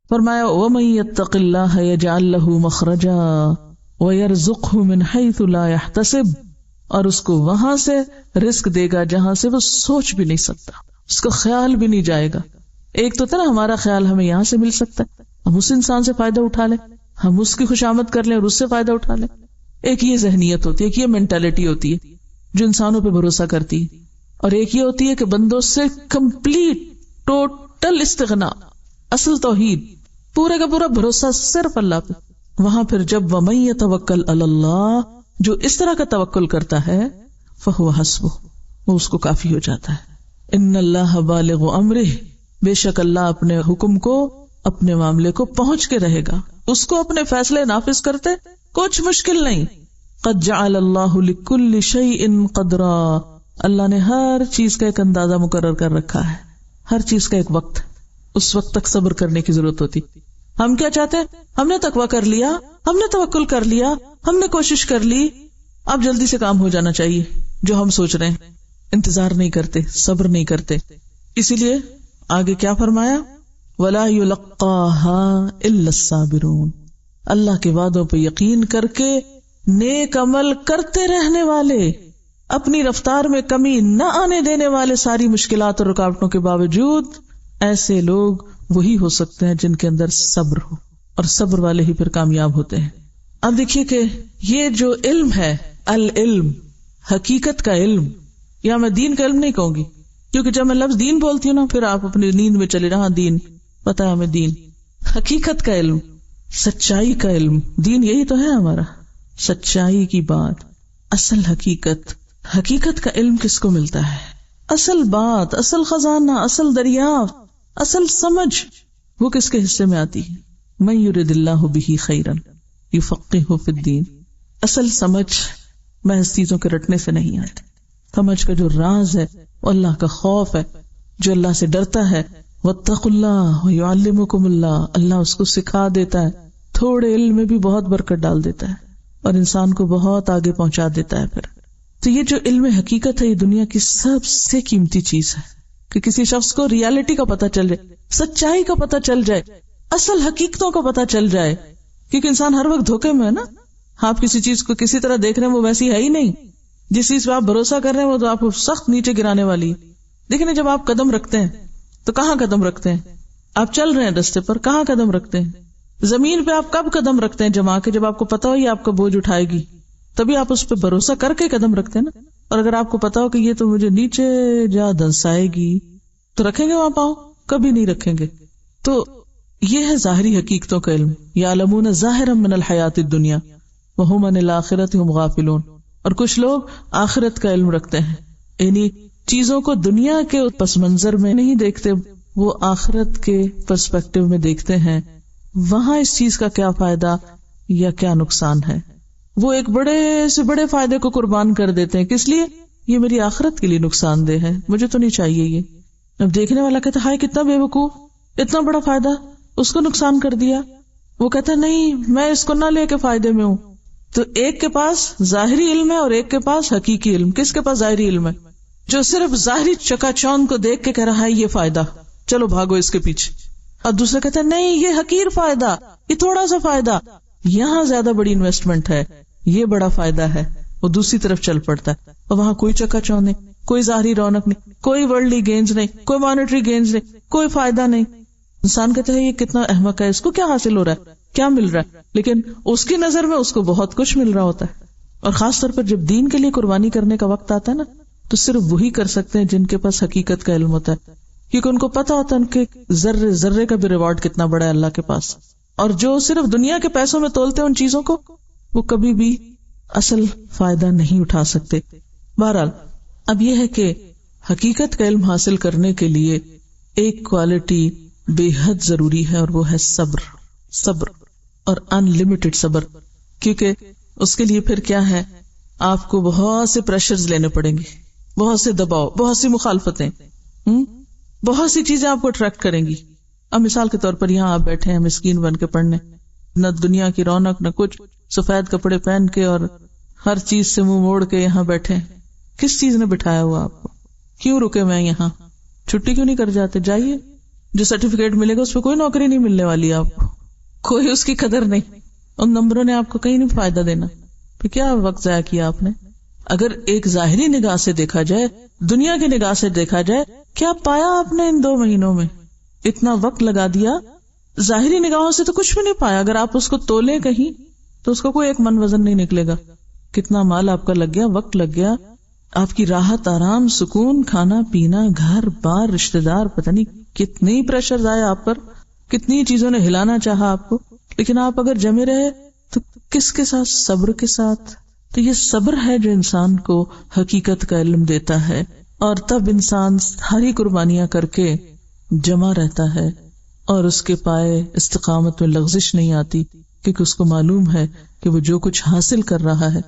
فرمایا وَمَن يَتَّقِ اللَّهَ يَجْعَل لَّهُ مَخْرَجًا وَيَرْزُقْهُ مِنْ حَيْثُ لَا يَحْتَسِبُ، اور اس کو وہاں سے رزق دے گا جہاں سے وہ سوچ بھی نہیں سکتا، اس کو خیال بھی نہیں جائے گا. ایک تو تھا نا ہمارا خیال ہمیں یہاں سے مل سکتا ہے، ہم اس انسان سے فائدہ اٹھا لیں، ہم اس کی خوشامد کر لیں اور اس سے فائدہ اٹھا لیں. ایک یہ ذہنیت ہوتی ہے، ایک یہ مینٹالٹی ہوتی ہے جو انسانوں پہ بھروسہ کرتی ہے، اور ایک یہ ہوتی ہے کہ بندوں سے کمپلیٹ ٹوٹل استغنا، اصل توحید، پورے کا پورا بھروسہ صرف اللہ پہ. وہاں پھر جب وَمَن يَتَوَکَّلْ عَلَى اللَّهِ، جو اس طرح کا توکل کرتا ہے، فَهُوَ حَسْبُهُ، وہ اس کو کافی ہو جاتا ہے. ان اللہ بالغ امرہ، بے شک اللہ اپنے حکم کو، اپنے معاملے کو پہنچ کے رہے گا، اس کو اپنے فیصلے نافذ کرتے کچھ مشکل نہیں. قد جعل اللہ لکل شیء قدرا، اللہ نے ہر چیز کا ایک اندازہ مقرر کر رکھا ہے، ہر چیز کا ایک وقت، اس وقت تک صبر کرنے کی ضرورت ہوتی. ہم کیا چاہتے ہیں؟ ہم نے تقویٰ کر لیا، ہم نے توکل کر لیا، ہم نے کوشش کر لی، اب جلدی سے کام ہو جانا چاہیے جو ہم سوچ رہے ہیں. انتظار نہیں کرتے، صبر نہیں کرتے. اسی لیے آگے کیا فرمایا؟ وَلَا يُلَقَّاهَا إِلَّا الصَّابِرُونَ، اللہ کے وعدوں پہ یقین کر کے نیک عمل کرتے رہنے والے، اپنی رفتار میں کمی نہ آنے دینے والے، ساری مشکلات اور رکاوٹوں کے باوجود، ایسے لوگ وہی ہو سکتے ہیں جن کے اندر صبر ہو، اور صبر والے ہی پھر کامیاب ہوتے ہیں. اب دیکھیے کہ یہ جو علم ہے، العلم، حقیقت کا علم، یا میں دین کا علم نہیں کہوں گی، کیونکہ جب میں لفظ دین بولتی ہوں نا پھر آپ اپنی نیند میں چلے رہا دین، پتہ ہے ہمیں دین، حقیقت کا علم، سچائی کا علم، دین یہی تو ہے ہمارا، سچائی کی بات، اصل حقیقت. حقیقت کا علم کس کو ملتا ہے؟ اصل بات، اصل خزانہ، اصل دریافت، اصل سمجھ، وہ کس کے حصے میں آتی ہے؟ من یرد اللہ بہ خیرا یفقہہ فی الدین. اصل سمجھ محض چیزوں کے رٹنے سے نہیں آتی. سمجھ کا جو راز ہے وہ اللہ کا خوف ہے، جو اللہ سے ڈرتا ہے. واتقوا اللہ ویعلمکم اللہ، اللہ اس کو سکھا دیتا ہے، تھوڑے علم میں بھی بہت برکت ڈال دیتا ہے اور انسان کو بہت آگے پہنچا دیتا ہے. پھر تو یہ جو علم حقیقت ہے، یہ دنیا کی سب سے قیمتی چیز ہے کہ کسی شخص کو ریالٹی کا پتہ چل جائے، سچائی کا پتہ چل جائے، اصل حقیقتوں کا پتہ چل جائے. کیونکہ انسان ہر وقت دھوکے میں ہے نا، آپ کسی چیز کو کسی طرح دیکھ رہے ہیں وہ ویسی ہے ہی نہیں، جس چیز پہ آپ بھروسہ کر رہے ہیں وہ تو آپ کو سخت نیچے گرانے والی ہے. دیکھیں جب آپ قدم رکھتے ہیں تو کہاں قدم رکھتے ہیں؟ آپ چل رہے ہیں راستے پر، کہاں قدم رکھتے ہیں؟ زمین پہ آپ کب قدم رکھتے ہیں جما کے؟ جب آپ کو پتا ہو یہ آپ کا بوجھ اٹھائے گی، تبھی آپ اس پہ بھروسہ کر کے قدم رکھتے ہیں نا. اور اگر آپ کو پتا ہو کہ یہ تو مجھے نیچے جا دھنسائے گی تو رکھیں گے وہاں پاؤں؟ کبھی نہیں رکھیں گے. تو یہ ہے ظاہری حقیقتوں کا علم. یعلمون ظاہرا من الحیات الدنیا وہم عن الآخرۃ ہم غافلون. اور کچھ لوگ آخرت کا علم رکھتے ہیں، یعنی چیزوں کو دنیا کے پس منظر میں نہیں دیکھتے، وہ آخرت کے پرسپیکٹو میں دیکھتے ہیں، وہاں اس چیز کا کیا فائدہ یا کیا نقصان ہے. وہ ایک بڑے سے بڑے فائدے کو قربان کر دیتے ہیں. کس لیے؟ یہ میری آخرت کے لیے نقصان دہ ہے، مجھے تو نہیں چاہیے یہ. اب دیکھنے والا کہتا ہے ہائے کتنا بے وقوف، اتنا بڑا فائدہ اس کو نقصان کر دیا. وہ کہتا ہے نہیں میں اس کو نہ لے کے فائدے میں ہوں. تو ایک کے پاس ظاہری علم ہے اور ایک کے پاس حقیقی علم. کس کے پاس ظاہری علم ہے؟ جو صرف ظاہری چکا چوند کو دیکھ کے کہہ رہا ہے یہ فائدہ، چلو بھاگو اس کے پیچھے. اور دوسرا کہتا ہے نہیں یہ حقیر فائدہ، یہ تھوڑا سا فائدہ، یہاں زیادہ بڑی انویسٹمنٹ ہے، یہ بڑا فائدہ ہے. وہ دوسری طرف چل پڑتا ہے اور وہاں کوئی چکا چوند نہیں، کوئی ظاہری رونق نہیں، کوئی ورلڈلی گینز نہیں، کوئی مانیٹری گینز نہیں، کوئی فائدہ نہیں. انسان کہتا ہے یہ کتنا احمق ہے، اس کو کیا حاصل ہو رہا ہے، کیا مل رہا ہے، لیکن اس کی نظر میں اس کو بہت کچھ مل رہا ہوتا ہے. اور خاص طور پر جب دین کے لیے قربانی کرنے کا وقت آتا ہے نا، تو صرف وہی کر سکتے ہیں جن کے پاس حقیقت کا علم ہوتا ہے، کیونکہ ان کو پتا ہوتا ہے ان کے ذرے ذرے کا بھی ریوارڈ کتنا بڑا ہے اللہ کے پاس. اور جو صرف دنیا کے پیسوں میں تولتے ہیں ان چیزوں کو، وہ کبھی بھی اصل فائدہ نہیں اٹھا سکتے. بہرحال اب یہ ہے کہ حقیقت کا علم حاصل کرنے کے لیے ایک کوالٹی بے حد ضروری ہے، اور وہ ہے صبر. صبر اور ان لمیٹڈ صبر. کیونکہ اس کے لیے پھر کیا ہے، آپ کو بہت سے پریشرز لینے پڑیں گے، بہت سے دباؤ، بہت سی مخالفتیں، بہت سی چیزیں آپ کو اٹریکٹ کریں گی. اب مثال کے طور پر یہاں آپ بیٹھے ہیں مسکین بن کے پڑھنے، نہ دنیا کی رونق نہ کچھ، سفید کپڑے پہن کے اور ہر چیز سے منہ موڑ کے یہاں بیٹھے. کس چیز نے بٹھایا ہوا آپ کو؟ کیوں رکے میں یہاں؟ چھٹی کیوں نہیں کر جاتے؟ جائیے. جو سرٹیفکیٹ ملے گا اس پہ کوئی نوکری نہیں ملنے والی آپ کو، کوئی اس کی قدر نہیں، ان نمبروں نے آپ کو کہیں نہیں فائدہ دینا، پھر کیا وقت ضائع کیا آپ نے؟ اگر ایک ظاہری نگاہ سے دیکھا جائے، دنیا کی نگاہ سے دیکھا جائے، کیا پایا آپ نے ان 2 مہینوں میں؟ اتنا وقت لگا دیا، ظاہری نگاہوں سے تو کچھ بھی نہیں پایا. اگر آپ اس کو تولیں کہیں تو اس کا کوئی ایک من وزن نہیں نکلے گا. کتنا مال آپ کا لگ گیا، وقت لگ گیا، آپ کی راحت، آرام، سکون، کھانا پینا، گھر بار، رشتے دار، پتہ نہیں کتنی پریشر آئے آپ پر، کتنی چیزوں نے ہلانا چاہا آپ کو، لیکن آپ اگر جمے رہے تو کس کے ساتھ؟ صبر کے ساتھ. تو یہ صبر ہے جو انسان کو حقیقت کا علم دیتا ہے، اور تب انسان ساری قربانیاں کر کے جمع رہتا ہے اور اس کے پائے استقامت میں لغزش نہیں آتی، کیونکہ اس کو معلوم ہے کہ وہ جو کچھ حاصل کر رہا ہے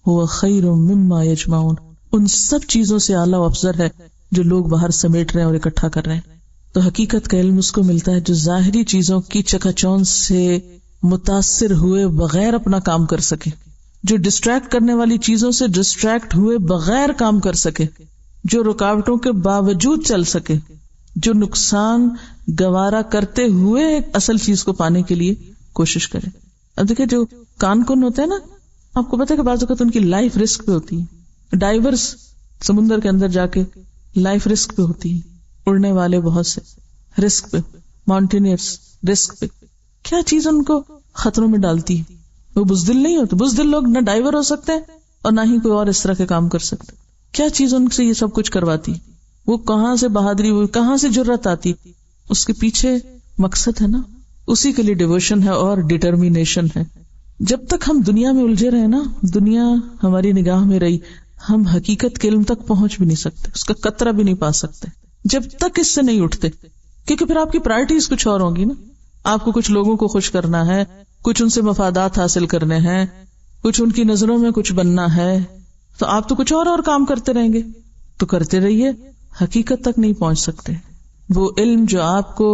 وہ خیر مما یجمعون، ان سب چیزوں سے اعلیٰ و افضل ہے جو لوگ باہر سمیٹ رہے ہیں اور اکٹھا کر رہے ہیں. تو حقیقت کا علم اس کو ملتا ہے جو ظاہری چیزوں کی چکا چوند سے متاثر ہوئے بغیر اپنا کام کر سکے، جو ڈسٹریکٹ کرنے والی چیزوں سے ڈسٹریکٹ ہوئے بغیر کام کر سکے، جو رکاوٹوں کے باوجود چل سکے، جو نقصان گوارا کرتے ہوئے ایک اصل چیز کو پانے کے لیے کوشش کرے. اب دیکھیں جو کان کن ہوتے ہیں نا، آپ کو پتہ ہے کہ بعض اوقات ان کی لائف رسک پہ ہوتی ہے. ڈائیورس سمندر کے اندر جا کے لائف رسک پہ ہوتی ہے، اڑنے والے بہت سے رسک پہ، ماؤنٹینئرس رسک پہ. کیا چیز ان کو خطروں میں ڈالتی ہے؟ وہ بزدل نہیں ہوتے. بزدل لوگ نہ ڈائیور ہو سکتے اور نہ ہی کوئی اور اس طرح کے کام کر سکتے. کیا چیز ان سے یہ سب کچھ کرواتی؟ وہ کہاں سے بہادری، وہ کہاں سے جرأت آتی؟ اس کے پیچھے مقصد ہے نا، اسی کے لیے ڈیووشن ہے اور ڈٹرمینیشن ہے. جب تک ہم دنیا میں الجھے رہے نا، دنیا ہماری نگاہ میں رہی، ہم حقیقت کے علم تک پہنچ بھی نہیں سکتے، اس کا قطرہ بھی نہیں پا سکتے جب تک اس سے نہیں اٹھتے. کیونکہ پھر آپ کی پرائرٹیز کچھ اور ہوں گی نا. آپ کو کچھ لوگوں کو خوش کرنا ہے، کچھ ان سے مفادات حاصل کرنے ہیں، کچھ ان کی نظروں میں کچھ بننا ہے، تو آپ تو کچھ اور کام کرتے رہیں گے. تو کرتے رہیے، حقیقت تک نہیں پہنچ سکتے. وہ علم جو آپ کو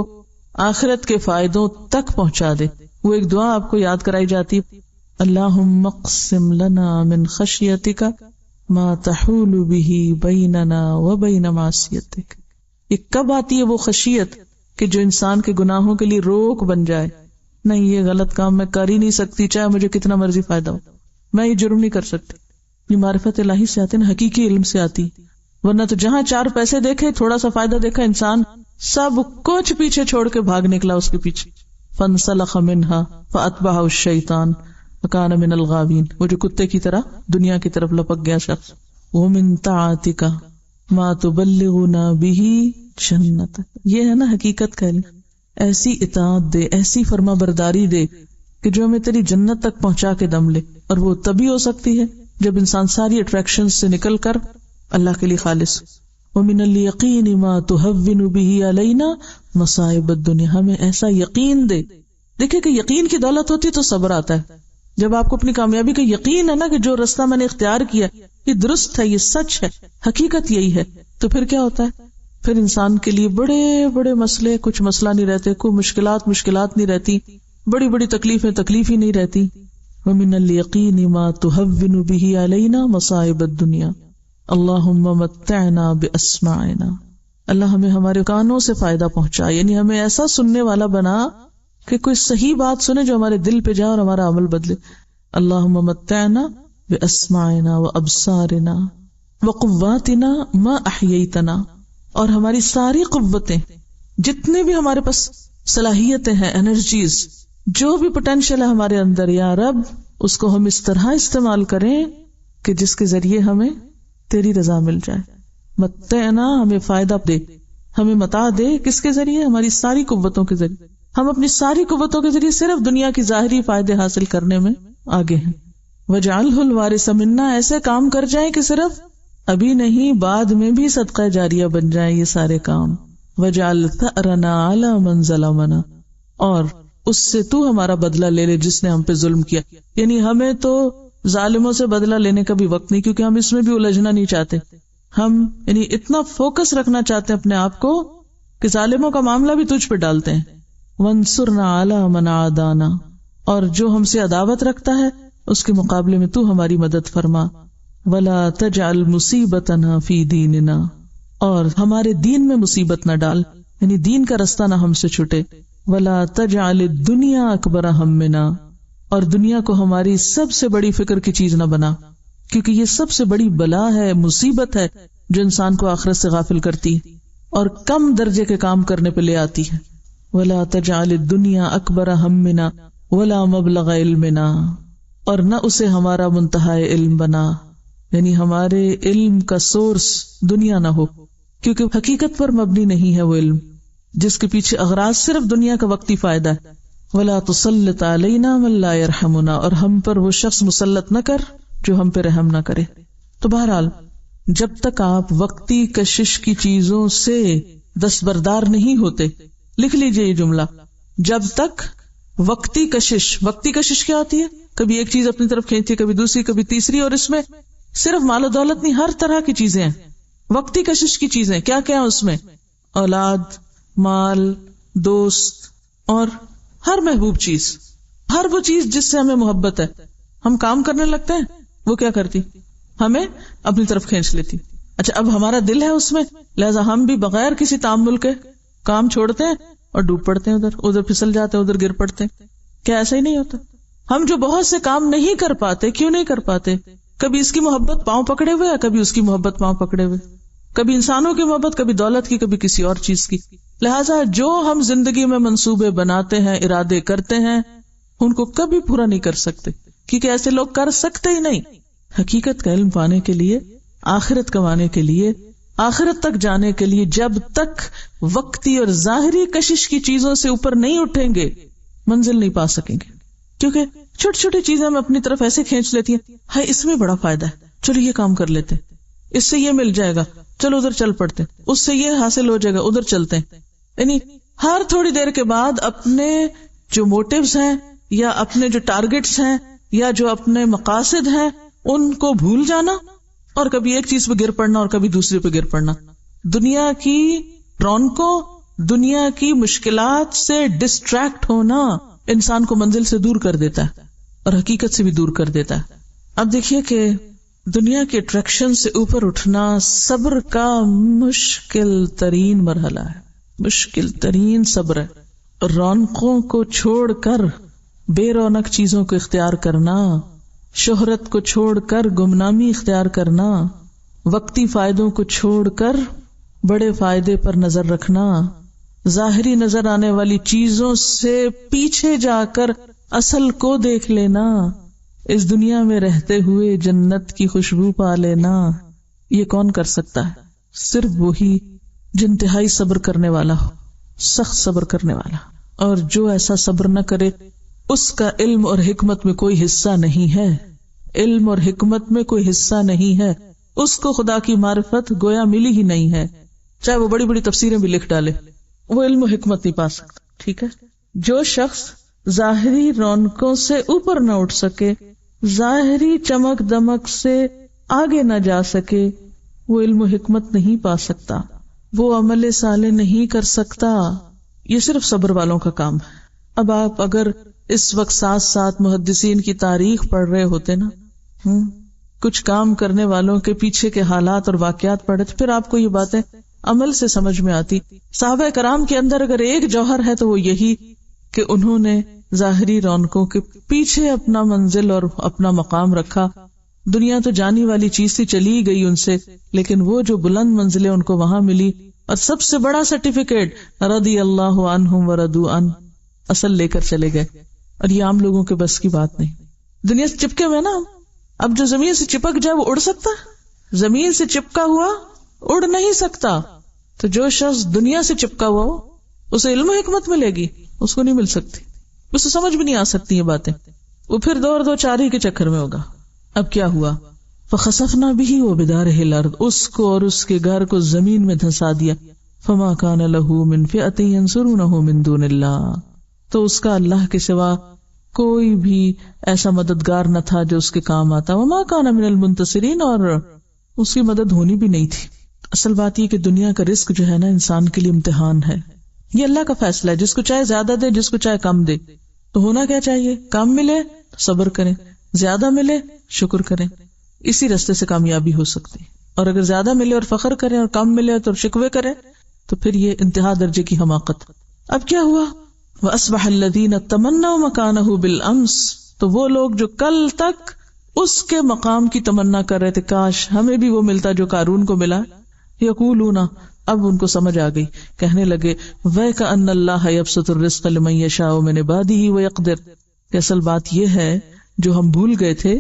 آخرت کے فائدوں تک پہنچا دے. وہ ایک دعا آپ کو یاد کرائی جاتی، اللہم اقسم لنا من خشیتک ما تحول به بیننا وبین معصیتک. یہ کب آتی ہے وہ خشیت کہ جو انسان کے گناہوں کے لیے روک بن جائے؟ نہیں، یہ غلط کام میں کر ہی نہیں سکتی، چاہے مجھے کتنا مرضی فائدہ ہو، میں یہ جرم نہیں کر سکتی. یہ معرفت الہی سے آتی نا، حقیقی علم سے آتی. ورنہ تو جہاں 4 پیسے دیکھے، تھوڑا سا فائدہ دیکھا، انسان سب کچھ پیچھے چھوڑ کے بھاگ نکلا اس کے پیچھے. فانسلخ منہا فاتبعہ الشیطان فکان من الغاوین. وہ جو کتے کی طرح دنیا کی طرف لپک گیا شخص. ومن طاعتک ما تبلغنا به جنتک. یہ ہے نا حقیقت کا علم. ایسی اطاعت دے، ایسی فرما برداری دے کہ جو ہمیں تیری جنت تک پہنچا کے دم لے. اور وہ تبھی ہو سکتی ہے جب انسان ساری اٹریکشن سے نکل کر اللہ کے لیے خالص. ومن الیقین ما تهون به علینا مصائب الدنیا. ہمیں ایسا یقین دے. دیکھیں کہ یقین کی دولت ہوتی تو صبر آتا ہے. جب آپ کو اپنی کامیابی کا یقین ہے نا کہ جو رستہ میں نے اختیار کیا یہ درست ہے، یہ سچ ہے، حقیقت یہی ہے، تو پھر کیا ہوتا ہے؟ پھر انسان کے لیے بڑے بڑے مسئلے کچھ مسئلہ نہیں رہتے، کوئی مشکلات نہیں رہتی، بڑی بڑی تکلیفیں تکلیف ہی نہیں رہتی. ومن الیقین ما تهون به علینا مصائب الدنیا اللہم متعنا باسماعنا. اللہ ہمیں ہمارے کانوں سے فائدہ پہنچا، یعنی ہمیں ایسا سننے والا بنا کہ کوئی صحیح بات سنے جو ہمارے دل پہ جائے اور ہمارا عمل بدلے. اللہم متعنا باسماعنا وابصارنا وقواتنا ما احییتنا. اور ہماری ساری قوتیں، جتنے بھی ہمارے پاس صلاحیتیں ہیں، انرجیز، جو بھی پوٹینشیل ہے ہمارے اندر، یا رب اس کو ہم اس طرح استعمال کریں کہ جس کے ذریعے ہمیں تیری رضا مل جائے. متعنا، ہمیں فائدہ دے، ہمیں متاع دے. کس کے ذریعے؟ ہماری ساری قوتوں کے ذریعے. ہم اپنی ساری قوتوں کے ذریعے صرف دنیا کی ظاہری فائدے حاصل کرنے میں آگے ہیں. وجعلہ الوارث منا، ایسے کام کر جائیں کہ صرف ابھی نہیں بعد میں بھی صدقہ جاریہ بن جائیں یہ سارے کام. وجعل ثأرنا علی من ظلمنا، اور اس سے تو ہمارا بدلہ لے لے جس نے ہم پہ ظلم کیا. یعنی ہمیں تو ظالموں سے بدلہ لینے کا بھی وقت نہیں، کیونکہ ہم اس میں بھی الجھنا نہیں چاہتے. ہم یعنی اتنا فوکس رکھنا چاہتے ہیں اپنے آپ کو کہ ظالموں کا معاملہ بھی تجھ پہ ڈالتے ہیں. وانصرنا علی من عادانا، اور جو ہم سے عداوت رکھتا ہے اس کے مقابلے میں تو ہماری مدد فرما. ولا تجعل مصیبتنا فی دیننا، اور ہمارے دین میں مصیبت نہ ڈال. یعنی دین کا رستہ نہ ہم سے چھوٹے. وَلَا تَجْعَلِ الدُّنْيَا أَكْبَرَ هَمِّنَا، اور دنیا کو ہماری سب سے بڑی فکر کی چیز نہ بنا، کیونکہ یہ سب سے بڑی بلا ہے، مصیبت ہے جو انسان کو آخرت سے غافل کرتی ہے اور کم درجے کے کام کرنے پہ لے آتی ہے. وَلَا تَجْعَلِ الدُّنْيَا أَكْبَرَ هَمِّنَا وَلَا مَبْلَغَ عِلْمِنَا، اور نہ اسے ہمارا منتہا علم بنا، یعنی ہمارے علم کا سورس دنیا نہ ہو، کیونکہ حقیقت پر مبنی نہیں ہے وہ علم جس کے پیچھے اغراض صرف دنیا کا وقتی فائدہ ہے. وَلَا تُسَلِّطْ عَلَيْنَا مَن لَا يَرْحَمُنَا، اور ہم پر وہ شخص مسلط نہ کر جو ہم پہ رحم نہ کرے. تو بہرحال جب تک آپ وقتی کشش کی چیزوں سے دستبردار نہیں ہوتے، لکھ لیجئے یہ جملہ، جب تک وقتی کشش کیا ہوتی ہے؟ کبھی ایک چیز اپنی طرف کھینچتی، کبھی دوسری، کبھی تیسری، اور اس میں صرف مال و دولت نہیں، ہر طرح کی چیزیں ہیں. وقتی کشش کی چیزیں کیا کیا ہیں اس میں؟ اولاد، مال، دوست، اور ہر محبوب چیز، ہر وہ چیز جس سے ہمیں محبت ہے. ہم کام کرنے لگتے ہیں، وہ کیا کرتی؟ ہمیں اپنی طرف کھینچ لیتی. اچھا، اب ہمارا دل ہے اس میں، لہذا ہم بھی بغیر کسی تعامل کے کام چھوڑتے ہیں اور ڈوب پڑتے ہیں، ادھر پھسل جاتے ہیں، ادھر گر پڑتے ہیں. کیا ایسا ہی نہیں ہوتا؟ ہم جو بہت سے کام نہیں کر پاتے، کیوں نہیں کر پاتے؟ کبھی اس کی محبت پاؤں پکڑے ہوئے یا کبھی اس کی محبت پاؤں پکڑے ہوئے، کبھی انسانوں کی محبت، کبھی دولت کی، کبھی کسی اور چیز کی. لہٰذا جو ہم زندگی میں منصوبے بناتے ہیں، ارادے کرتے ہیں، ان کو کبھی پورا نہیں کر سکتے، کیونکہ ایسے لوگ کر سکتے ہی نہیں. حقیقت کا علم پانے کے لیے، آخرت کمانے کے لیے، آخرت تک جانے کے لیے جب تک وقتی اور ظاہری کشش کی چیزوں سے اوپر نہیں اٹھیں گے، منزل نہیں پا سکیں گے. کیونکہ چھوٹی چھوٹی چیزیں ہم اپنی طرف ایسے کھینچ لیتی ہیں، ہاں اس میں بڑا فائدہ ہے، چلو یہ کام کر لیتے، اس سے یہ مل جائے گا، چلو ادھر چل پڑتے، اس سے یہ حاصل ہو جائے گا، ادھر چلتے ہیں. یعنی ہر تھوڑی دیر کے بعد اپنے جو موٹیوز ہیں یا اپنے جو ٹارگٹس ہیں یا جو اپنے مقاصد ہیں ان کو بھول جانا، اور کبھی ایک چیز پہ گر پڑنا اور کبھی دوسرے پہ گر پڑنا. دنیا کی رونقوں، دنیا کی مشکلات سے ڈسٹریکٹ ہونا انسان کو منزل سے دور کر دیتا ہے اور حقیقت سے بھی دور کر دیتا ہے. اب دیکھیے کہ دنیا کے اٹریکشن سے اوپر اٹھنا صبر کا مشکل ترین مرحلہ ہے، مشکل ترین صبر ہے. رونقوں کو چھوڑ کر بے رونق چیزوں کو اختیار کرنا، شہرت کو چھوڑ کر گمنامی اختیار کرنا، وقتی فائدوں کو چھوڑ کر بڑے فائدے پر نظر رکھنا، ظاہری نظر آنے والی چیزوں سے پیچھے جا کر اصل کو دیکھ لینا، اس دنیا میں رہتے ہوئے جنت کی خوشبو پا لینا، یہ کون کر سکتا ہے؟ صرف وہی جو انتہائی صبر کرنے والا ہو، سخت صبر کرنے والا. اور جو ایسا صبر نہ کرے اس کا علم اور حکمت میں کوئی حصہ نہیں ہے، علم اور حکمت میں کوئی حصہ نہیں ہے، اس کو خدا کی معرفت گویا ملی ہی نہیں ہے، چاہے وہ بڑی بڑی تفسیریں بھی لکھ ڈالے، وہ علم و حکمت نہیں پا سکتا. ٹھیک ہے، جو شخص ظاہری رونقوں سے اوپر نہ اٹھ سکے، ظاہری چمک دمک سے آگے نہ جا سکے، وہ علم و حکمت نہیں پا سکتا، وہ عمل صالح نہیں کر سکتا. یہ صرف صبر والوں کا کام ہے. اب آپ اگر اس وقت ساتھ ساتھ محدثین کی تاریخ پڑھ رہے ہوتے نا، کچھ کام کرنے والوں کے پیچھے کے حالات اور واقعات پڑھے، تو پھر آپ کو یہ باتیں عمل سے سمجھ میں آتی. صحابہ کرام کے اندر اگر ایک جوہر ہے تو وہ یہی کہ انہوں نے ظاہری رونقوں کے پیچھے اپنا منزل اور اپنا مقام رکھا. دنیا تو جانی والی چیز تھی، چلی گئی ان سے، لیکن وہ جو بلند منزلیں ان کو وہاں ملی، اور سب سے بڑا سرٹیفکیٹ رضی اللہ عنہم ورضوا عنہ، اصل لے کر چلے گئے. اور یہ عام لوگوں کے بس کی بات نہیں. دنیا سے چپکے ہوئے نا، اب جو زمین سے چپک جائے وہ اڑ سکتا؟ زمین سے چپکا ہوا اڑ نہیں سکتا. تو جو شخص دنیا سے چپکا ہوا ہو اسے علم و حکمت ملے گی، اس کو نہیں مل سکتی، اسے سمجھ بھی نہیں آ سکتی یہ باتیں، وہ پھر دو چاری کے چکر میں ہوگا. اب کیا ہوا؟ فخسفنا به وبداره الارض، اس کو اور اس کے گھر کو زمین میں دھسا دیا. فما كان له من فئة ينصرونه من دون الله، تو اس کا اللہ کے سوا کوئی بھی ایسا مددگار نہ تھا جو اس کے کام آتا. وما كان من المنتصرین، اور اس کی مدد ہونی بھی نہیں تھی. اصل بات یہ کہ دنیا کا رزق جو ہے نا انسان کے لیے امتحان ہے. یہ اللہ کا فیصلہ ہے، جس کو چاہے زیادہ دے، جس کو چاہے کم دے. تو ہونا کیا چاہیے؟ کم ملے تو صبر کریں، زیادہ ملے شکر کریں، اسی راستے سے کامیابی ہو سکتی ہے. اور اگر زیادہ ملے اور فخر کریں اور کم ملے تو شکوے کریں تو پھر یہ انتہا درجے کی حماقت. اب کیا ہوا؟ وَأَصْبَحَ الَّذِينَ تَمَنَّوْا مَكَانَهُ بِالْأَمْسِ، تو وہ لوگ جو کل تک اس کے مقام کی تمنا کر رہے تھے، کاش ہمیں بھی وہ ملتا جو قارون کو ملا. یقولون، اب ان کو سمجھ آ گئی، کہنے لگے وَيْكَأَنَّ اللَّهَ يَبْسُطُ الرِّزْقَ لِمَن يَشَاءُ مِنْ عِبَادِهِ وَيَقْدِرُ. کہ اصل بات یہ ہے جو ہم بھول گئے تھے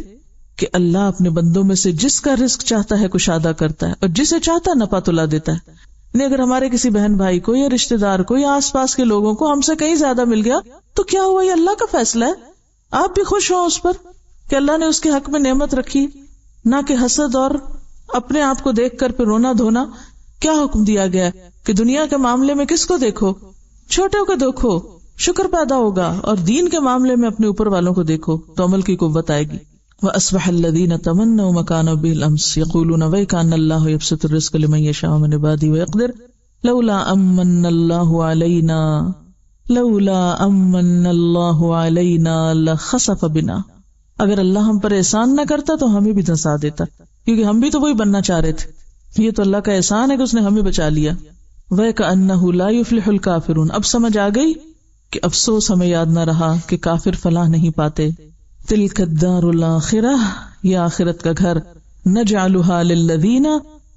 کہ اللہ اپنے بندوں میں سے جس کا رزق چاہتا ہے کشادہ کرتا ہے اور جسے چاہتا ہے نپا تلا دیتا ہے. یعنی اگر ہمارے کسی بہن بھائی کو یا رشتے دار کو یا آس پاس کے لوگوں کو ہم سے کہیں زیادہ مل گیا تو کیا ہوا، یہ اللہ کا فیصلہ ہے. آپ بھی خوش ہوں اس پر کہ اللہ نے اس کے حق میں نعمت رکھی، نہ کہ حسد اور اپنے آپ کو دیکھ کر پھر رونا دھونا. کیا حکم دیا گیا ہے کہ دنیا کے معاملے میں کس کو دیکھو؟ چھوٹے کو دیکھو، شکر پیدا ہوگا، اور دین کے معاملے میں اپنے اوپر والوں کو دیکھو تو عمل کی قوت آئے گی. وَأَصْبَحَ الَّذِينَ تَمَنَّوْا مَكَانَهُ بِالْأَمْسِ يَقُولُونَ وَيْكَأَنَّ اللَّهَ يَبْسُطُ الرِّزْقَ لِمَن يَشَاءُ مِنْ عِبَادِهِ وَيَقْدِرُ لَوْلَا أَمَّنَّ اللَّهُ عَلَيْنَا لَخَسَفَ بِنَا. اگر اللہ ہم پر احسان نہ کرتا تو ہمیں بھی دھنسا دیتا، کیونکہ ہم بھی تو وہی بننا چاہ رہے تھے. یہ تو اللہ کا احسان ہے کہ اس نے ہمیں بچا لیا. وَيَكَأَنَّهُ لَا يُفْلِحُ الْكَافِرُونَ. اب سمجھ آ گئی کہ افسوس ہمیں یاد نہ رہا کہ کافر فلاح نہیں پاتے. تلک الدار الآخرہ، یہ آخرت کا گھر، نجعلها للذین،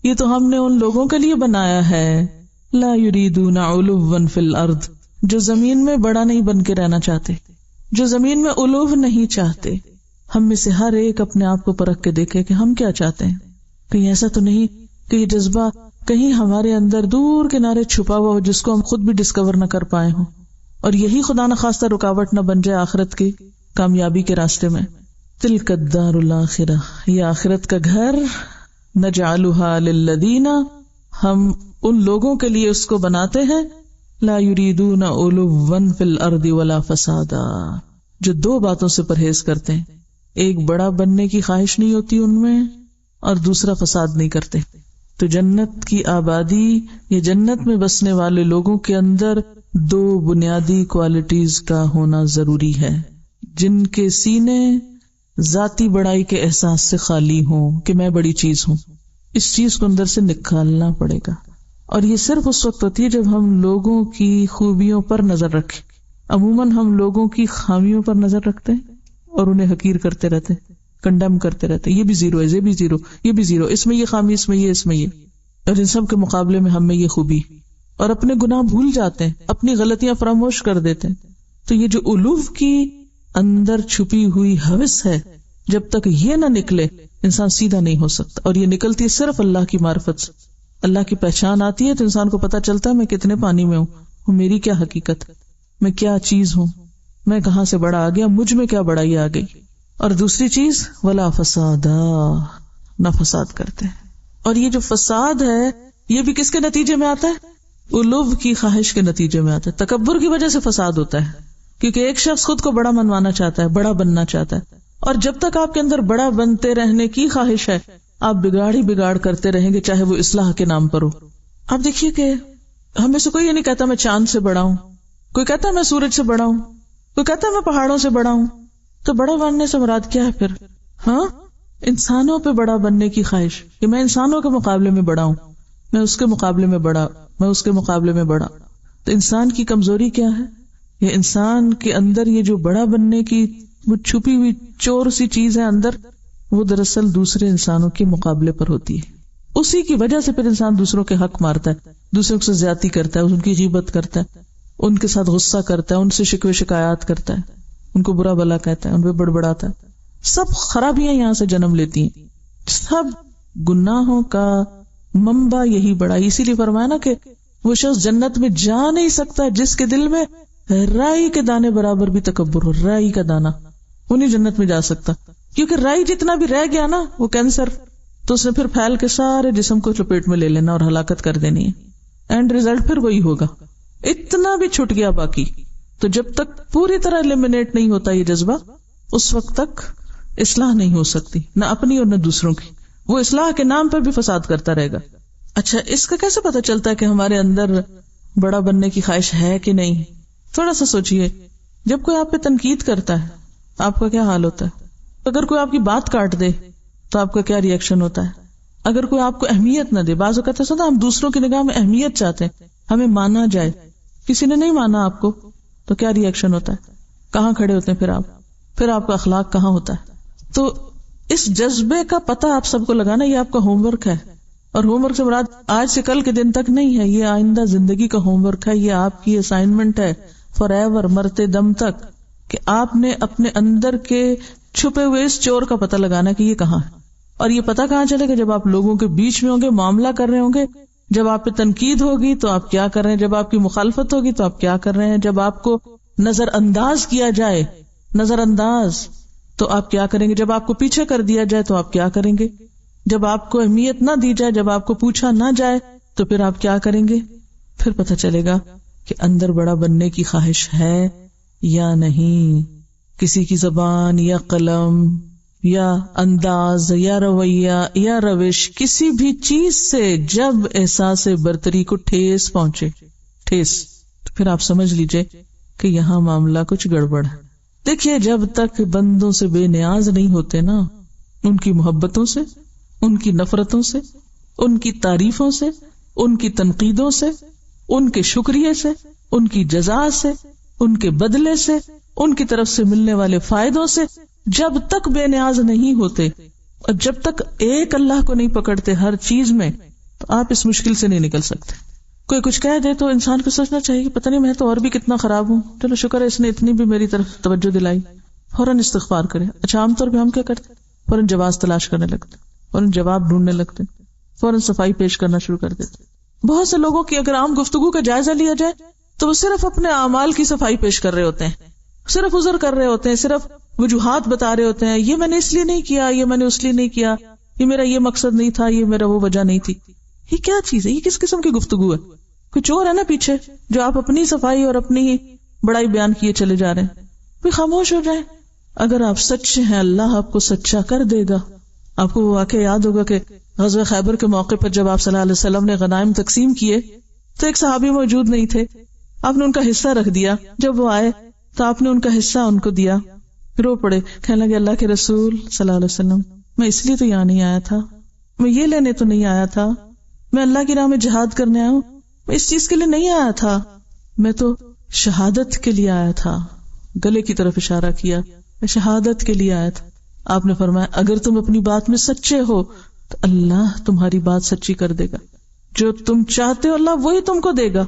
یہ تو ہم نے ان لوگوں کے لیے بنایا ہے، لا یریدون علوا فی الارض، جو زمین میں بڑا نہیں بن کے رہنا چاہتے، جو زمین میں علو نہیں چاہتے. ہم میں سے ہر ایک اپنے آپ کو پرکھ کے دیکھے کہ ہم کیا چاہتے ہیں. کہیں ایسا تو نہیں کہ یہ جذبہ کہیں ہمارے اندر دور کنارے چھپا ہوا ہو جس کو ہم خود بھی ڈسکور نہ کر پائے ہوں، اور یہی خدا نخواستہ رکاوٹ نہ بن جائے آخرت کی کامیابی کے راستے میں. تلک الدار الآخرہ، یہ آخرت کا گھر، نجعلها للذین، ہم ان لوگوں کے لیے اس کو بناتے ہیں، لا یریدون علوا فی الارض ولا فسادا، جو دو باتوں سے پرہیز کرتے ہیں، ایک بڑا بننے کی خواہش نہیں ہوتی ان میں، اور دوسرا فساد نہیں کرتے. تو جنت کی آبادی یا جنت میں بسنے والے لوگوں کے اندر دو بنیادی کوالٹیز کا ہونا ضروری ہے، جن کے سینے ذاتی بڑائی کے احساس سے خالی ہوں کہ میں بڑی چیز ہوں. اس چیز کو اندر سے نکالنا پڑے گا، اور یہ صرف اس وقت ہوتی ہے جب ہم لوگوں کی خوبیوں پر نظر رکھیں. عموماً ہم لوگوں کی خامیوں پر نظر رکھتے ہیں اور انہیں حقیر کرتے رہتے، کنڈم کرتے رہتے، یہ بھی زیرو ہے، یہ بھی زیرو، یہ بھی زیرو، اس میں یہ خامی، اس میں یہ، اس میں یہ، اور ان سب کے مقابلے میں ہم میں یہ خوبی، اور اپنے گناہ بھول جاتے ہیں، اپنی غلطیاں فراموش کر دیتے ہیں. تو یہ جو الوف کی اندر چھپی ہوئی ہوس ہے، جب تک یہ نہ نکلے انسان سیدھا نہیں ہو سکتا. اور یہ نکلتی ہے صرف اللہ کی معرفت سے. اللہ کی پہچان آتی ہے تو انسان کو پتا چلتا ہے میں کتنے پانی میں ہوں، میری کیا حقیقت، میں کیا چیز ہوں، میں کہاں سے بڑا آ گیا، مجھ میں کیا بڑائی آ گئی. اور دوسری چیز ولا فسادا، نہ فساد کرتے ہیں. اور یہ جو فساد ہے یہ بھی کس کے نتیجے میں آتا ہے؟ علو کی خواہش کے نتیجے میں آتا ہے. تکبر کی وجہ سے فساد ہوتا ہے، کیونکہ ایک شخص خود کو بڑا منوانا چاہتا ہے، بڑا بننا چاہتا ہے، اور جب تک آپ کے اندر بڑا بنتے رہنے کی خواہش ہے آپ بگاڑ ہی بگاڑ کرتے رہیں گے، چاہے وہ اصلاح کے نام پر ہو. آپ دیکھیے کہ ہمیں سے کوئی یہ نہیں کہتا میں چاند سے بڑا ہوں، کوئی کہتا ہے میں سورج سے بڑا ہوں، کوئی کہتا ہے میں پہاڑوں سے بڑا ہوں. تو بڑا بننے سے مراد کیا ہے پھر؟ ہاں، انسانوں پہ بڑا بننے کی خواہش کہ میں انسانوں کے مقابلے میں بڑا ہوں، میں اس کے مقابلے میں بڑا، میں اس کے مقابلے میں بڑا. تو انسان کی کمزوری کیا ہے؟ یہ انسان کے اندر یہ جو بڑا بننے کی وہ چھپی ہوئی چور سی چیز ہے اندر، وہ دراصل دوسرے انسانوں کے مقابلے پر ہوتی ہے. اسی کی وجہ سے پھر انسان دوسروں کے حق مارتا ہے، دوسروں سے زیادتی کرتا ہے، ان کی غیبت کرتا ہے، ان کے ساتھ غصہ کرتا ہے، ان سے شکوے شکایات کرتا ہے، ان کو برا بلا کہتا ہے، ان پہ بڑبڑاتا ہے. سب خرابیاں یہاں سے جنم لیتی ہیں، سب گناہوں کا منبع یہی بڑا. اسی لیے فرمایا نا کہ وہ شخص جنت میں جا نہیں سکتا جس کے دل میں رائی کے دانے برابر بھی تکبر ہو. رائی کا دانا وہ نہیں جنت میں جا سکتا، کیونکہ رائی جتنا بھی رہ گیا نا وہ کینسر، تو اس نے پھر پھیل کے سارے جسم کو لپیٹ میں لے لینا اور ہلاکت کر دینی ہے. اینڈ ریزلٹ پھر وہی ہوگا، اتنا بھی چھٹ گیا باقی. تو جب تک پوری طرح ایلیمنیٹ نہیں ہوتا یہ جذبہ، اس وقت تک اصلاح نہیں ہو سکتی، نہ اپنی اور نہ دوسروں کی. وہ اصلاح کے نام پر بھی فساد کرتا رہے گا. اچھا، اس کا کیسے پتا چلتا ہے کہ ہمارے اندر بڑا بننے کی خواہش ہے کہ نہیں؟ تھوڑا سا سوچئے، جب کوئی آپ پہ تنقید کرتا ہے آپ کا کیا حال ہوتا ہے؟ اگر کوئی آپ کی بات کاٹ دے تو آپ کا کیا ری ایکشن ہوتا ہے؟ اگر کوئی آپ کو اہمیت نہ دے، بعض اوقات ایسا ہوتا ہے ہم دوسروں کی نگاہ میں اہمیت چاہتے ہیں ہمیں مانا جائے. کسی نے نہیں مانا آپ کو تو کیا ری ایکشن ہوتا ہے؟ کہاں کھڑے ہوتے ہیں پھر آپ کا اخلاق کہاں ہوتا ہے؟ تو اس جذبے کا پتہ آپ سب کو لگانا یہ آپ کا ہوم ورک ہے. اور ہوم ورک سے مراد آج سے کل کے دن تک نہیں ہے، یہ آئندہ زندگی کا ہوم ورک ہے. یہ آپ کی اسائنمنٹ ہے فار ایور، مرتے دم تک، کہ آپ نے اپنے اندر کے چھپے ہوئے اس چور کا پتہ لگانا کہ یہ کہاں ہے. اور یہ پتہ کہاں چلے گا؟ جب آپ لوگوں کے بیچ میں ہوں گے، معاملہ کر رہے ہوں گے، جب آپ پہ تنقید ہوگی تو آپ کیا کر رہے ہیں، جب آپ کی مخالفت ہوگی تو آپ کیا کر رہے ہیں، جب آپ کو نظر انداز کیا جائے، نظر انداز، تو آپ کیا کریں گے، جب آپ کو پیچھے کر دیا جائے تو آپ کیا کریں گے، جب آپ کو اہمیت نہ دی جائے، جب آپ کو پوچھا نہ جائے تو پھر آپ کیا کریں گے. پھر پتہ چلے گا کہ اندر بڑا بننے کی خواہش ہے یا نہیں. کسی کی زبان یا قلم یا انداز یا رویہ یا روش، کسی بھی چیز سے جب احساس برتری کو ٹھیس پہنچے، تو پھر آپ سمجھ لیجئے کہ یہاں معاملہ کچھ گڑبڑ ہے. دیکھیے، جب تک بندوں سے بے نیاز نہیں ہوتے نا، ان کی محبتوں سے، ان کی نفرتوں سے، ان کی تعریفوں سے، ان کی تنقیدوں سے، ان کے شکریہ سے، ان کی جزا سے، ان کے بدلے سے، ان کی طرف سے ملنے والے فائدوں سے جب تک بے نیاز نہیں ہوتے اور جب تک ایک اللہ کو نہیں پکڑتے ہر چیز میں، تو آپ اس مشکل سے نہیں نکل سکتے. کوئی کچھ کہہ دے تو انسان کو سوچنا چاہیے کہ پتہ نہیں میں تو اور بھی کتنا خراب ہوں، چلو شکر ہے اس نے اتنی بھی میری طرف توجہ دلائی، فوراً استغفار کرے. اچھا، عام طور پہ ہم کیا کرتے؟ فوراً جواز تلاش کرنے لگتے، فوراً جواب ڈھونڈنے لگتے، فوراً صفائی پیش کرنا شروع کر دیتے. بہت سے لوگوں کی اگر عام گفتگو کا جائزہ لیا جائے تو وہ صرف اپنے اعمال کی صفائی پیش کر رہے ہوتے ہیں، صرف عذر کر رہے ہوتے ہیں، صرف وجوہات بتا رہے ہوتے ہیں، یہ میں نے اس لیے نہیں کیا، یہ میں نے اس لیے نہیں کیا، یہ میرا یہ مقصد نہیں تھا، یہ میرا وہ وجہ نہیں تھی. یہ کیا چیز ہے؟ یہ کس قسم کی گفتگو ہے؟ کچھ اور ہے نا پیچھے جو آپ اپنی صفائی اور اپنی بڑائی بیان کیے چلے جا رہے ہیں. بھی خاموش ہو جائیں. اگر آپ سچے ہیں اللہ آپ کو سچا کر دے گا. آپ کو وہ واقعہ یاد ہوگا کہ غزوہ خیبر کے موقع پر جب آپ صلی اللہ علیہ وسلم نے غنائم تقسیم کیے تو ایک صحابی موجود نہیں تھے، آپ نے ان کا حصہ رکھ دیا. جب وہ آئے تو آپ نے ان کا حصہ ان کو دیا. رو پڑے، کہنے لگے اللہ کے رسول صلی اللہ علیہ وسلم، میں اس لیے تو یہاں نہیں آیا تھا، میں یہ لینے تو نہیں آیا تھا، میں اللہ کی راہ میں جہاد کرنے آیا ہوں، میں اس چیز کے لیے نہیں آیا تھا، میں تو شہادت کے لیے آیا تھا. گلے کی طرف اشارہ کیا، میں شہادت کے لیے آیا تھا. آپ نے فرمایا اگر تم اپنی بات میں سچے ہو تو اللہ تمہاری بات سچی کر دے گا. جو تم چاہتے ہو اللہ وہی تم کو دے گا،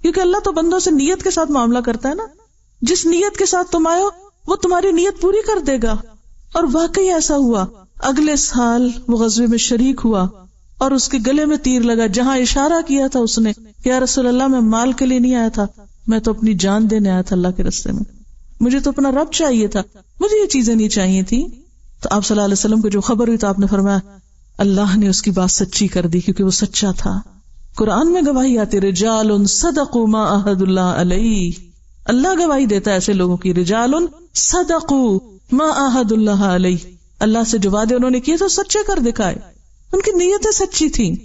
کیونکہ اللہ تو بندوں سے نیت کے ساتھ معاملہ کرتا ہے نا. جس نیت کے ساتھ تم آئے ہو وہ تمہاری نیت پوری کر دے گا. اور واقعی ایسا ہوا. اگلے سال وہ غزوے میں شریک ہوا اور اس کے گلے میں تیر لگا. جہاں اشارہ کیا تھا اس نے کہ یا رسول اللہ میں مال کے لیے نہیں آیا تھا، میں تو اپنی جان دینے آیا تھا اللہ کے راستے میں، مجھے تو اپنا رب چاہیے تھا، مجھے یہ چیزیں نہیں چاہیے تھی. تو آپ صلی اللہ علیہ وسلم کو جو خبر ہوئی تو آپ نے فرمایا اللہ نے اس کی بات سچی کر دی کیونکہ وہ سچا تھا. قرآن میں گواہی آتی رجال صدقوا ما عہد اللہ علیہ، اللہ گواہی دیتا ہے ایسے لوگوں کی. رجال صدقوا ما عہد اللہ علیہ، اللہ سے جو وعدے انہوں نے کیے تو سچے کر دکھائے، ان کی نیتیں سچی تھیں،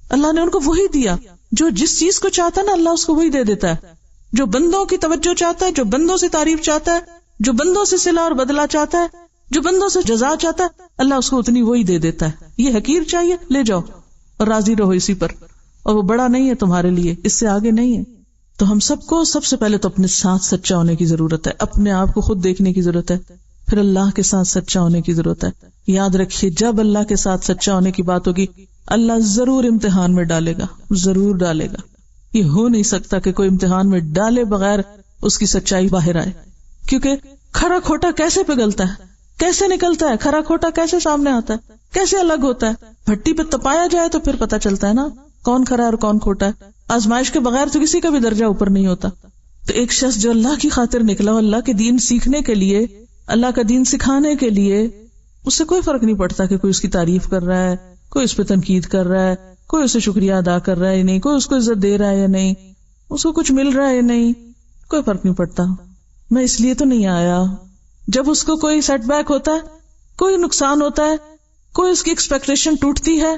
اللہ نے ان کو وہی دیا. جو جس چیز کو چاہتا ہے نا اللہ اس کو وہی دے دیتا ہے. جو بندوں کی توجہ چاہتا ہے، جو بندوں سے تعریف چاہتا ہے، جو بندوں سے صلہ اور بدلہ چاہتا ہے، جو بندوں سے جزا چاہتا ہے، اللہ اس کو اتنی وہی دے دیتا ہے. یہ حقیر چاہیے لے جاؤ اور راضی رہو اسی پر، اور وہ بڑا نہیں ہے تمہارے لیے، اس سے آگے نہیں ہے. تو ہم سب کو سب سے پہلے تو اپنے ساتھ سچا ہونے کی ضرورت ہے، اپنے آپ کو خود دیکھنے کی ضرورت ہے، پھر اللہ کے ساتھ سچا ہونے کی ضرورت ہے. یاد رکھیے جب اللہ کے ساتھ سچا ہونے کی بات ہوگی اللہ ضرور امتحان میں ڈالے گا، ضرور ڈالے گا. یہ ہو نہیں سکتا کہ کوئی امتحان میں ڈالے بغیر اس کی سچائی باہر آئے، کیونکہ کھرا کھوٹا کیسے پگھلتا ہے، کیسے نکلتا ہے، کھرا کھوٹا کیسے سامنے آتا ہے، کیسے الگ ہوتا ہے. بھٹی پہ تپایا جائے تو پھر پتا چلتا ہے نا کون کھرا اور کون کھوٹا ہے. آزمائش کے بغیر تو کسی کا بھی درجہ اوپر نہیں ہوتا. تو ایک شخص جو اللہ کی خاطر نکلا ہو، اللہ کے دین سیکھنے کے لیے، اللہ کا دین سکھانے کے لیے، اس سے کوئی فرق نہیں پڑتا کہ کوئی اس کی تعریف کر رہا ہے، کوئی اس پہ تنقید کر رہا ہے، کوئی اسے شکریہ ادا کر رہا ہے یا نہیں، کوئی اس کو عزت دے رہا ہے یا نہیں، اس کو کچھ مل رہا ہے یا نہیں، کوئی فرق نہیں پڑتا. میں اس لیے تو نہیں آیا. جب اس کو کوئی سیٹ بیک ہوتا ہے، کوئی نقصان ہوتا ہے، کوئی اس کی ایکسپیکٹیشن ٹوٹتی ہے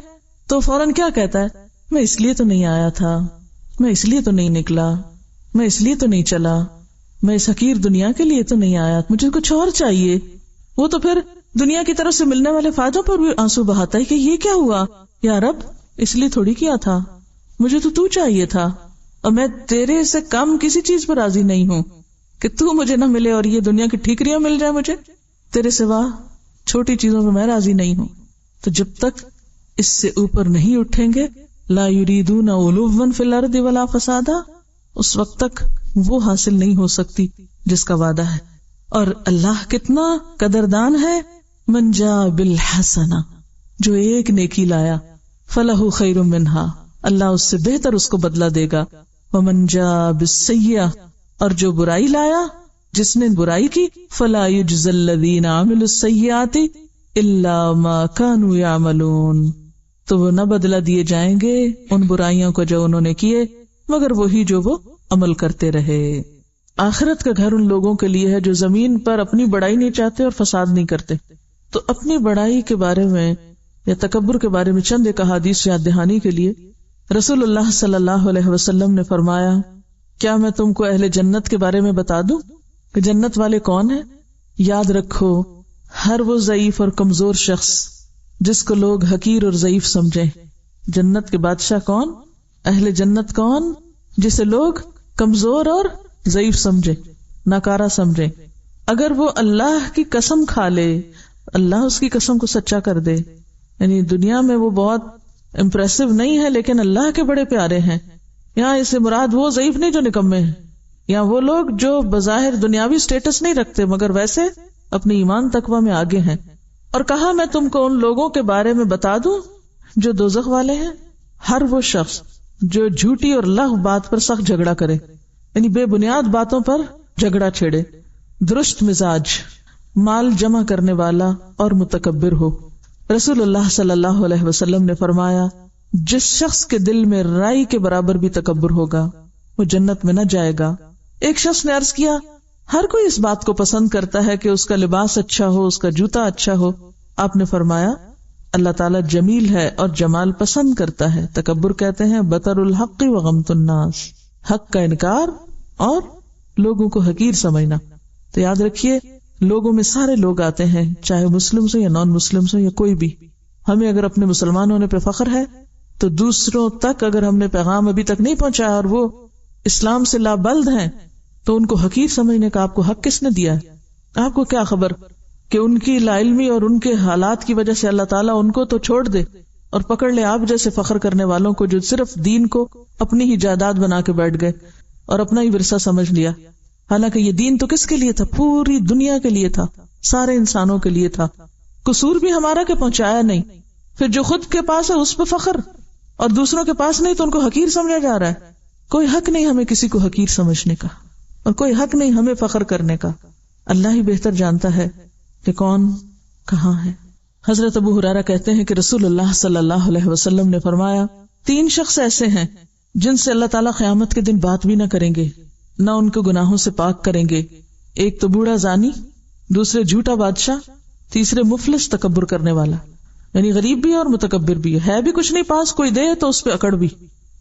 تو فوراً کیا کہتا ہے، میں اس لیے تو نہیں آیا تھا، میں اس لیے تو نہیں نکلا، میں اس لیے تو نہیں چلا، میں اس حقیر دنیا کے لیے تو نہیں آیا، مجھے کچھ اور چاہیے. وہ تو پھر دنیا کی طرف سے ملنے والے فائدوں پر بھی آنسو بہاتا ہے کہ یہ کیا ہوا، یا رب اس لیے تھوڑی کیا تھا، مجھے تو چاہیے تھا. اور میں تیرے سے کم کسی چیز پر راضی نہیں ہوں کہ تو مجھے نہ ملے اور یہ دنیا کی ٹھیکریاں مل جائے مجھے، تیرے سوا چھوٹی چیزوں پہ میں راضی نہیں ہوں. تو جب تک اس سے اوپر نہیں اٹھیں گے، لا یریدون علوا فی الارض ولا فسادا، اس وقت تک وہ حاصل نہیں ہو سکتی جس کا وعدہ ہے. اور اللہ کتنا قدردان ہے، من جاء بالحسنہ، جو ایک نیکی لایا، فلہ خیر منہا، اللہ اس سے بہتر اس کو بدلہ دے گا. ومن جاء بالسیئہ، اور جو برائی لایا، جس نے برائی کی، فلا یجزی الذین عملوا السیئات الا ما كانوا یعملون، تو وہ نہ بدلہ دیے جائیں گے ان برائیوں کو جو انہوں نے کیے مگر وہی جو وہ عمل کرتے رہے. آخرت کا گھر ان لوگوں کے لیے ہے جو زمین پر اپنی بڑائی نہیں چاہتے اور فساد نہیں کرتے. تو اپنی بڑائی کے بارے میں یا تکبر کے بارے میں چند ایک احادیث یاد دہانی کے لیے رسول اللہ صلی اللہ علیہ وسلم نے فرمایا، کیا میں تم کو اہل جنت کے بارے میں بتا دوں کہ جنت والے کون ہیں؟ یاد رکھو، ہر وہ ضعیف اور کمزور شخص جس کو لوگ حقیر اور ضعیف سمجھیں. جنت کے بادشاہ کون؟ اہل جنت کون؟ جسے لوگ کمزور اور ضعیف سمجھے، ناکارہ سمجھے. اگر وہ اللہ کی قسم کھا لے، اللہ اس کی قسم کو سچا کر دے، یعنی دنیا میں وہ بہت امپریسو نہیں ہے لیکن اللہ کے بڑے پیارے ہیں. یہاں اسے مراد وہ ضعیف نہیں جو نکمے ہیں، یا وہ لوگ جو بظاہر دنیاوی سٹیٹس نہیں رکھتے مگر ویسے اپنے ایمان تقوی میں آگے ہیں. اور کہا میں تم کو ان لوگوں کے بارے میں بتا دوں جو دوزخ والے ہیں، ہر وہ شخص جو جھوٹی اور لغو بات پر سخت جھگڑا کرے، یعنی بے بنیاد باتوں پر جھگڑا چھیڑے، درست مزاج، مال جمع کرنے والا اور متکبر ہو. رسول اللہ صلی اللہ علیہ وسلم نے فرمایا، جس شخص کے دل میں رائی کے برابر بھی تکبر ہوگا وہ جنت میں نہ جائے گا. ایک شخص نے عرض کیا، ہر کوئی اس بات کو پسند کرتا ہے کہ اس کا لباس اچھا ہو، اس کا جوتا اچھا ہو. آپ نے فرمایا، اللہ تعالیٰ جمیل ہے اور جمال پسند کرتا ہے. تکبر کہتے ہیں بطر الحق و غمط الناس، حق کا انکار اور لوگوں کو حقیر سمجھنا. تو یاد رکھیے، لوگوں میں سارے لوگ آتے ہیں، چاہے مسلم ہو یا نان مسلم ہو یا کوئی بھی. ہمیں اگر اپنے مسلمان ہونے پہ فخر ہے تو دوسروں تک اگر ہم نے پیغام ابھی تک نہیں پہنچایا اور وہ اسلام سے لابلد ہیں تو ان کو حقیر سمجھنے کا آپ کو حق کس نے دیا ہے؟ آپ کو کیا خبر کہ ان کی لا علمی اور ان کے حالات کی وجہ سے اللہ تعالیٰ ان کو تو چھوڑ دے اور پکڑ لے آپ جیسے فخر کرنے والوں کو جو صرف دین کو اپنی ہی جائیداد بنا کے بیٹھ گئے اور اپنا ہی ورثہ سمجھ لیا. حالانکہ یہ دین تو کس کے لیے تھا؟ پوری دنیا کے لیے تھا، سارے انسانوں کے لیے تھا. قصور بھی ہمارا کہ پہنچایا نہیں. پھر جو خود کے پاس ہے اس پہ فخر اور دوسروں کے پاس نہیں تو ان کو حقیر سمجھا جا رہا ہے. کوئی حق نہیں ہمیں کسی کو حقیر سمجھنے کا اور کوئی حق نہیں ہمیں فخر کرنے کا. اللہ ہی بہتر جانتا ہے کہ کون کہاں ہے. حضرت ابو ہریرہ کہتے ہیں کہ رسول اللہ صلی اللہ علیہ وسلم نے فرمایا، 3 شخص ایسے ہیں جن سے اللہ تعالیٰ قیامت کے دن بات بھی نہ کریں گے، نہ ان کو گناہوں سے پاک کریں گے. ایک تو بوڑھا زانی، دوسرے جھوٹا بادشاہ، تیسرے مفلس تکبر کرنے والا، یعنی غریب بھی اور متکبر بھی ہے بھی کچھ نہیں پاس، کوئی دے تو اس پہ اکڑ بھی.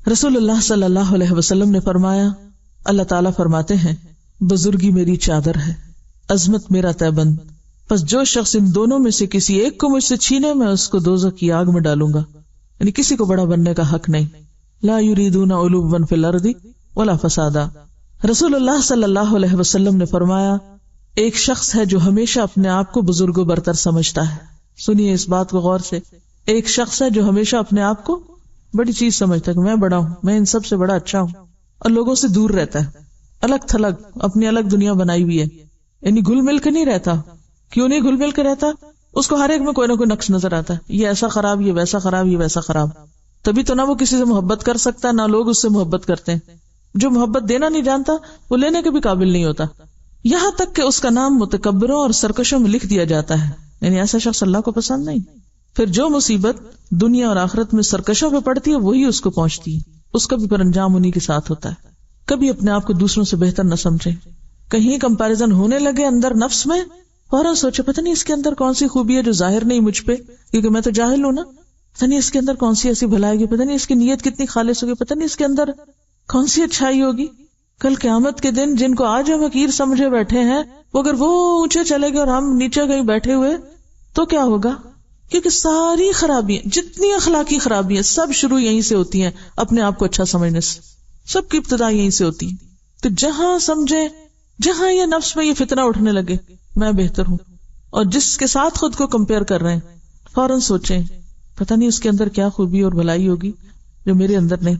رسول اللہ صلی اللہ علیہ وسلم نے فرمایا، اللہ تعالیٰ فرماتے ہیں، بزرگی میری چادر ہے، عظمت میرا تیبند، پس جو شخص ان دونوں میں سے کسی ایک کو مجھ سے چھینے میں اس کو دوزخ کی آگ میں ڈالوں گا. یعنی کسی کو بڑا بننے کا حق نہیں. لا یریدون علوا فی الارض ولا فسادا. رسول اللہ صلی اللہ علیہ وسلم نے فرمایا، ایک شخص ہے جو ہمیشہ اپنے آپ کو بزرگ و برتر سمجھتا ہے. سنیے اس بات کو غور سے. ایک شخص ہے جو ہمیشہ اپنے آپ کو بڑی چیز سمجھتا ہے کہ میں بڑا ہوں، میں ان سب سے بڑا اچھا ہوں، اور لوگوں سے دور رہتا ہے، الگ تھلگ اپنی الگ دنیا بنائی ہوئی ہے. یعنی گھل مل کے نہیں رہتا. کیوں نہیں گھل مل کے رہتا؟ اس کو ہر ایک میں کوئی نہ کوئی نقص نظر آتا ہے، یہ ایسا خراب، یہ ویسا خراب، یہ ویسا خراب. تبھی تو نہ وہ کسی سے محبت کر سکتا، نہ لوگ اس سے محبت کرتے ہیں. جو محبت دینا نہیں جانتا وہ لینے کے بھی قابل نہیں ہوتا. یہاں تک کہ اس کا نام متکبروں اور سرکشوں میں لکھ دیا جاتا ہے. یعنی ایسا شخص اللہ کو پسند نہیں. پھر جو مصیبت دنیا اور آخرت میں سرکشوں پہ پڑتی ہے وہی اس کو پہنچتی ہے، اس کا بھی پر انجام انہی کے ساتھ ہوتا ہے. کبھی اپنے آپ کو دوسروں سے بہتر نہ سمجھے. کہیں کمپیریزن ہونے لگے اندر نفس میں، فوراً سوچے پتہ نہیں اس کے اندر کون سی خوبی ہے جو ظاہر نہیں مجھ پہ، کیونکہ میں تو جاہل ہوں نا. پتہ نہیں اس کے اندر کون سی ایسی بھلائی ہے، پتہ نہیں اس کی نیت کتنی خالص ہوگی، پتہ نہیں اس کے اندر کون سی اچھائی ہوگی. کل قیامت کے دن جن کو آج ہم حقیر سمجھے بیٹھے ہیں، وہ اگر وہ اونچے چلے گئے اور ہم نیچے کہیں بیٹھے ہوئے تو کیا ہوگا؟ کیونکہ ساری خرابیاں، جتنی اخلاقی خرابیاں، سب شروع یہیں سے ہوتی ہیں، اپنے آپ کو اچھا سمجھنے سے. سب کی ابتدا یہیں سے ہوتی. تو جہاں سمجھے، جہاں یہ نفس میں یہ فتنہ اٹھنے لگے میں بہتر ہوں، اور جس کے ساتھ خود کو کمپیئر کر رہے ہیں، فوراً سوچیں پتہ نہیں اس کے اندر کیا خوبی اور بھلائی ہوگی جو میرے اندر نہیں.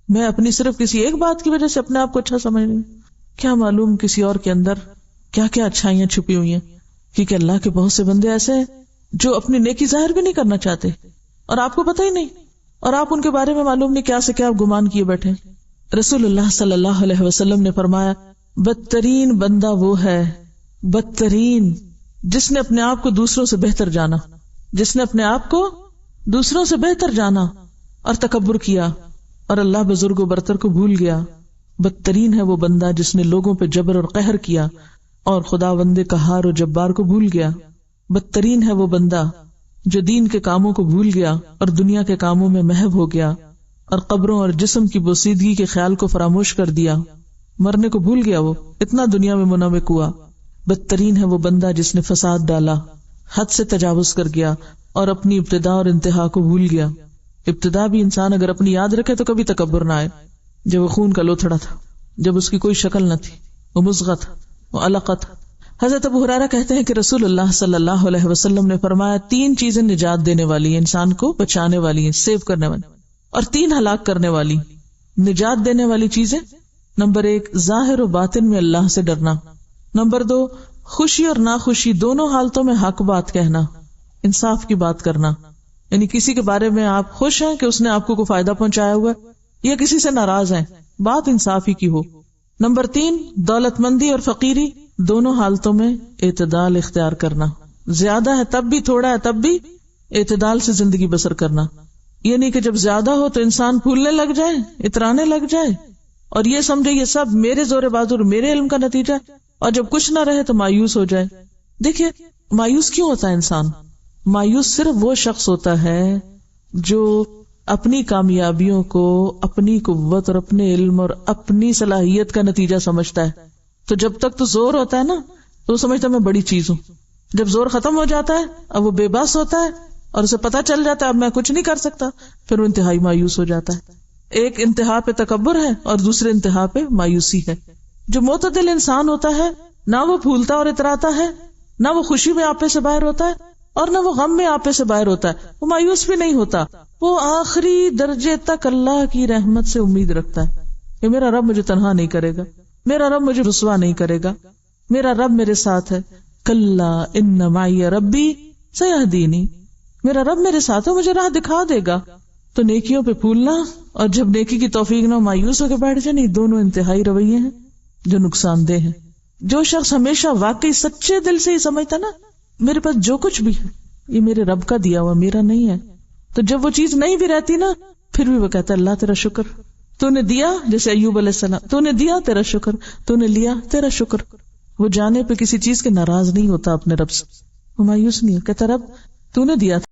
میں اپنی صرف کسی ایک بات کی وجہ سے اپنے آپ کو اچھا سمجھ رہی ہوں، کیا معلوم کسی اور کے اندر کیا کیا اچھائیاں چھپی ہوئی ہیں. کیونکہ اللہ کے بہت سے بندے ایسے ہیں جو اپنی نیکی ظاہر بھی نہیں کرنا چاہتے اور آپ کو پتہ ہی نہیں، اور آپ ان کے بارے میں معلوم نہیں کیا سے کیا گمان کیے بیٹھے. رسول اللہ صلی اللہ علیہ وسلم نے فرمایا بدترین بندہ وہ ہے، بدترین، جس نے اپنے آپ کو دوسروں سے بہتر جانا، جس نے اپنے آپ کو دوسروں سے بہتر جانا اور تکبر کیا اور اللہ بزرگ و برتر کو بھول گیا. بدترین ہے وہ بندہ جس نے لوگوں پہ جبر اور قہر کیا اور خداوند قہار و جبار کو بھول گیا. بدترین ہے وہ بندہ جو دین کے کاموں کو بھول گیا اور دنیا کے کاموں میں محو ہو گیا اور قبروں اور جسم کی بوسیدگی کے خیال کو فراموش کر دیا. مرنے کو بھول گیا، وہ اتنا دنیا میں منغمک ہوا. بدترین ہے وہ بندہ جس نے فساد ڈالا، حد سے تجاوز کر گیا اور اپنی ابتدا اور انتہا کو بھول گیا. ابتدا بھی انسان اگر اپنی یاد رکھے تو کبھی تکبر نہ آئے. جب وہ خون کا لوتھڑا تھا، جب اس کی کوئی شکل نہ تھی، وہ مضغہ تھا، وہ علقہ تھا. حضرت ابو ہریرہ کہتے ہیں کہ رسول اللہ صلی اللہ علیہ وسلم نے فرمایا 3 چیزیں نجات دینے والی ہیں، انسان کو بچانے والی ہیں، سیو کرنے والی، اور 3 ہلاک کرنے والی. نجات دینے والی چیزیں، نمبر 1 ظاہر و باطن میں اللہ سے ڈرنا، نمبر 2 خوشی اور ناخوشی دونوں حالتوں میں حق بات کہنا، انصاف کی بات کرنا. یعنی کسی کے بارے میں آپ خوش ہیں کہ اس نے آپ کو کوئی فائدہ پہنچایا ہوا ہے، یا کسی سے ناراض ہیں، بات انصاف ہی کی ہو. نمبر 3 دولت مندی اور فقیری دونوں حالتوں میں اعتدال اختیار کرنا، زیادہ ہے تب بھی، تھوڑا ہے تب بھی، اعتدال سے زندگی بسر کرنا. یہ نہیں کہ جب زیادہ ہو تو انسان پھولنے لگ جائے، اترانے لگ جائے اور یہ سمجھے یہ سب میرے زور بازو اور میرے علم کا نتیجہ، اور جب کچھ نہ رہے تو مایوس ہو جائے. دیکھیے مایوس کیوں ہوتا ہے انسان؟ مایوس صرف وہ شخص ہوتا ہے جو اپنی کامیابیوں کو اپنی قوت اور اپنے علم اور اپنی صلاحیت کا نتیجہ سمجھتا ہے. تو جب تک تو زور ہوتا ہے نا تو وہ سمجھتا ہے میں بڑی چیز ہوں. جب زور ختم ہو جاتا ہے اب وہ بے بس ہوتا ہے اور اسے پتہ چل جاتا ہے اب میں کچھ نہیں کر سکتا، پھر وہ انتہائی مایوس ہو جاتا ہے. ایک انتہا پہ تکبر ہے اور دوسرے انتہا پہ مایوسی ہے. جو معتدل انسان ہوتا ہے نہ وہ پھولتا اور اتراتا ہے، نہ وہ خوشی میں آپے سے باہر ہوتا ہے اور نہ وہ غم میں آپے سے باہر ہوتا ہے. وہ مایوس بھی نہیں ہوتا، وہ آخری درجے تک اللہ کی رحمت سے امید رکھتا ہے کہ میرا رب مجھے تنہا نہیں کرے گا، میرا رب مجھے رسوا نہیں کرے گا، میرا رب میرے ساتھ ہے. کلا ان معی ربی سیہدینی، میرا رب میرے ساتھ ہے، مجھے راہ دکھا دے گا. تو نیکیوں پہ پھولنا اور جب نیکی کی توفیق نہ مایوس ہو کے بیٹھ جائے، نہیں، دونوں انتہائی رویے ہیں جو نقصان دہ ہیں. جو شخص ہمیشہ واقعی سچے دل سے ہی سمجھتا نا میرے پاس جو کچھ بھی ہے یہ میرے رب کا دیا ہوا، میرا نہیں ہے، تو جب وہ چیز نہیں بھی رہتی نا پھر بھی وہ کہتا ہے اللہ تیرا شکر، تو نے دیا. جیسے ایوب علیہ السلام، تو نے دیا تیرا شکر، تو نے لیا تیرا شکر. وہ جانے پہ کسی چیز کے ناراض نہیں ہوتا اپنے رب سے، وہ مایوس نہیں ہے، کہتا رب تو نے دیا تھا